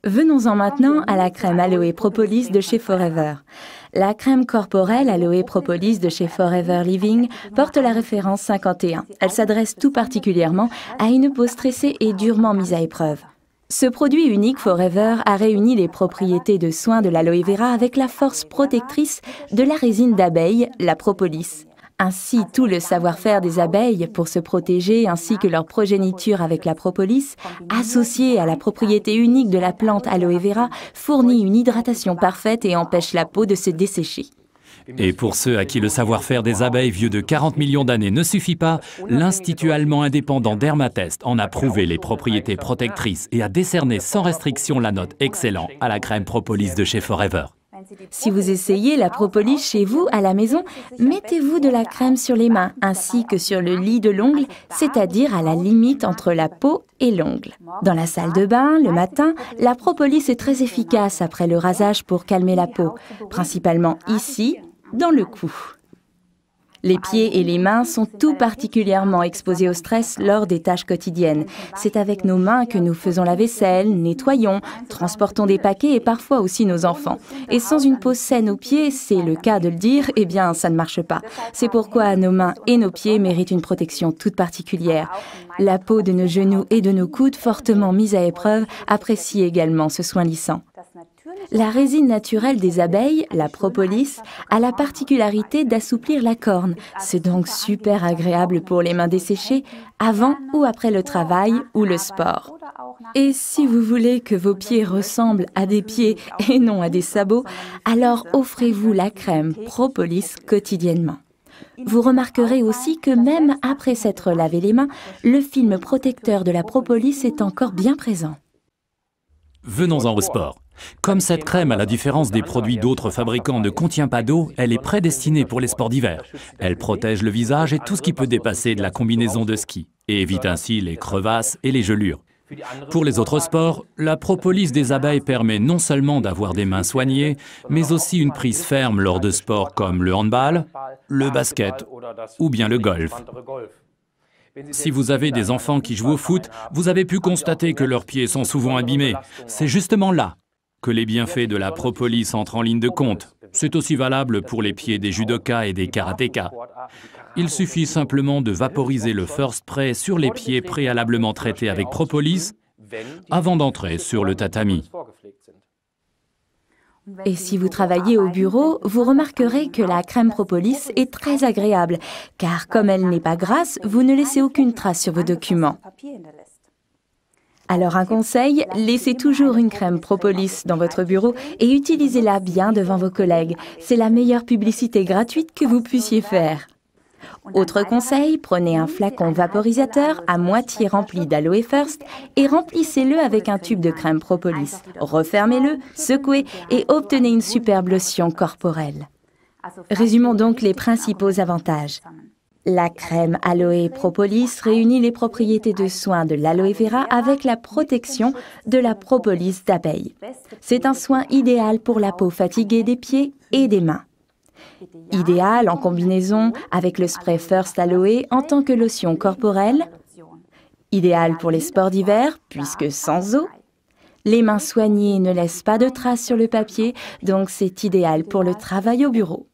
Venons-en maintenant à la crème Aloe Propolis de chez Forever. La crème corporelle Aloe Propolis de chez Forever Living porte la référence 51. Elle s'adresse tout particulièrement à une peau stressée et durement mise à épreuve. Ce produit unique Forever a réuni les propriétés de soins de l'aloe vera avec la force protectrice de la résine d'abeille, la propolis. Ainsi, tout le savoir-faire des abeilles pour se protéger ainsi que leur progéniture avec la propolis, associé à la propriété unique de la plante aloe vera, fournit une hydratation parfaite et empêche la peau de se dessécher. Et pour ceux à qui le savoir-faire des abeilles vieux de 40 millions d'années ne suffit pas, l'Institut allemand indépendant Dermatest en a prouvé les propriétés protectrices et a décerné sans restriction la note excellent à la crème propolis de chez Forever. Si vous essayez la propolis chez vous, à la maison, mettez-vous de la crème sur les mains ainsi que sur le lit de l'ongle, c'est-à-dire à la limite entre la peau et l'ongle. Dans la salle de bain, le matin, la propolis est très efficace après le rasage pour calmer la peau, principalement ici, dans le cou. Les pieds et les mains sont tout particulièrement exposés au stress lors des tâches quotidiennes. C'est avec nos mains que nous faisons la vaisselle, nettoyons, transportons des paquets et parfois aussi nos enfants. Et sans une peau saine aux pieds, c'est le cas de le dire, eh bien ça ne marche pas. C'est pourquoi nos mains et nos pieds méritent une protection toute particulière. La peau de nos genoux et de nos coudes, fortement mise à épreuve, apprécie également ce soin lissant. La résine naturelle des abeilles, la propolis, a la particularité d'assouplir la corne. C'est donc super agréable pour les mains desséchées, avant ou après le travail ou le sport. Et si vous voulez que vos pieds ressemblent à des pieds et non à des sabots, alors offrez-vous la crème propolis quotidiennement. Vous remarquerez aussi que même après s'être lavé les mains, le film protecteur de la propolis est encore bien présent. Venons-en au sport. Comme cette crème, à la différence des produits d'autres fabricants, ne contient pas d'eau, elle est prédestinée pour les sports d'hiver. Elle protège le visage et tout ce qui peut dépasser de la combinaison de ski, et évite ainsi les crevasses et les gelures. Pour les autres sports, la propolis des abeilles permet non seulement d'avoir des mains soignées, mais aussi une prise ferme lors de sports comme le handball, le basket ou bien le golf. Si vous avez des enfants qui jouent au foot, vous avez pu constater que leurs pieds sont souvent abîmés. C'est justement là que les bienfaits de la propolis entrent en ligne de compte. C'est aussi valable pour les pieds des judokas et des karatékas. Il suffit simplement de vaporiser le First Spray sur les pieds préalablement traités avec propolis avant d'entrer sur le tatami. Et si vous travaillez au bureau, vous remarquerez que la crème propolis est très agréable, car comme elle n'est pas grasse, vous ne laissez aucune trace sur vos documents. Alors un conseil, laissez toujours une crème propolis dans votre bureau et utilisez-la bien devant vos collègues. C'est la meilleure publicité gratuite que vous puissiez faire. Autre conseil, prenez un flacon vaporisateur à moitié rempli d'Aloe First et remplissez-le avec un tube de crème propolis. Refermez-le, secouez et obtenez une superbe lotion corporelle. Résumons donc les principaux avantages. La crème Aloe Propolis réunit les propriétés de soins de l'aloe vera avec la protection de la propolis d'abeille. C'est un soin idéal pour la peau fatiguée des pieds et des mains. Idéal en combinaison avec le spray First Aloe en tant que lotion corporelle. Idéal pour les sports d'hiver puisque sans eau. Les mains soignées ne laissent pas de traces sur le papier, donc c'est idéal pour le travail au bureau.